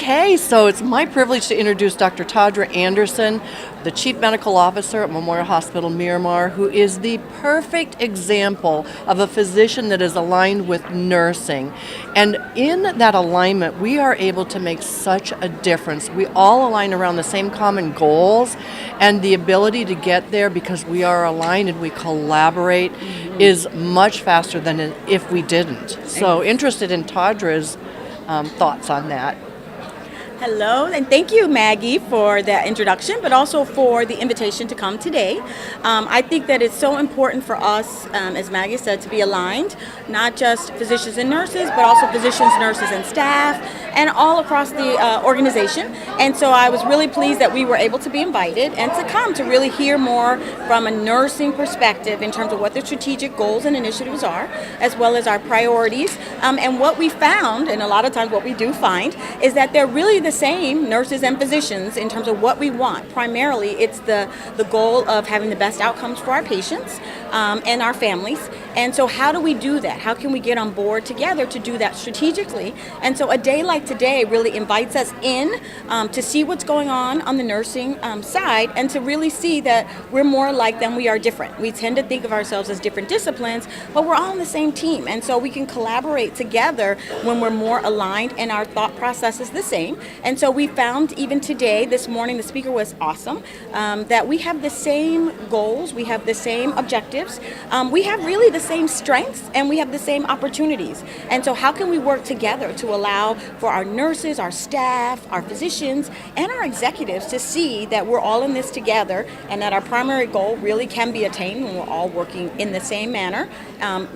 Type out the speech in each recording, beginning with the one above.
Okay, so it's my privilege to introduce Dr. Tadra Anderson, the Chief Medical Officer at Memorial Hospital Miramar, who is the perfect example of a physician that is aligned with nursing. And in that alignment, we are able to make such a difference. We all align around the same common goals, and the ability to get there because we are aligned and we collaborate is much faster than if we didn't. So interested in Tadra's thoughts on that. Hello, and thank you, Maggie, for that introduction, but also for the invitation to come today. I think that it's so important for us, as Maggie said, to be aligned, not just physicians and nurses, but also physicians, nurses, and staff, and all across the organization. And so I was really pleased that we were able to be invited and to come to really hear more from a nursing perspective in terms of what the strategic goals and initiatives are, as well as our priorities. And what we found, and a lot of times what we do find, is that they're really the same, nurses and physicians, in terms of what we want. Primarily, it's the goal of having the best outcomes for our patients and our families. And so how do we do that? How can we get on board together to do that strategically? And so a day like today really invites us in to see what's going on the nursing side, and to really see that we're more alike than we are different. We tend to think of ourselves as different disciplines, but we're all on the same team. And so we can collaborate together when we're more aligned and our thought process is the same. And so we found even today, this morning, the speaker was awesome, that we have the same goals, we have the same objectives, we have really the same strengths, and we have the same opportunities. And so how can we work together to allow for our nurses, our staff, our physicians, and our executives to see that we're all in this together, and that our primary goal really can be attained when we're all working in the same manner,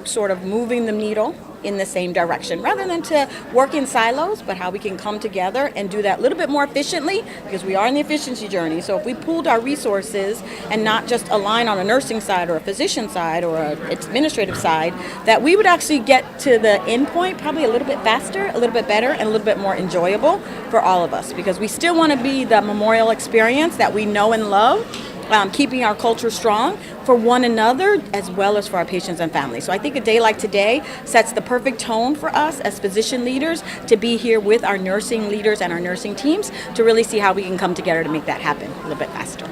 sort of moving the needle in the same direction, rather than to work in silos, but how we can come together and do that a little bit more efficiently, because we are in the efficiency journey. So if we pooled our resources and not just align on a nursing side or a physician side or an administrative side, that we would actually get to the end point probably a little bit faster, a little bit better, and a little bit more enjoyable for all of us, because we still want to be the Memorial experience that we know and love, keeping our culture strong for one another as well as for our patients and families. So I think a day like today sets the perfect tone for us as physician leaders to be here with our nursing leaders and our nursing teams to really see how we can come together to make that happen a little bit faster.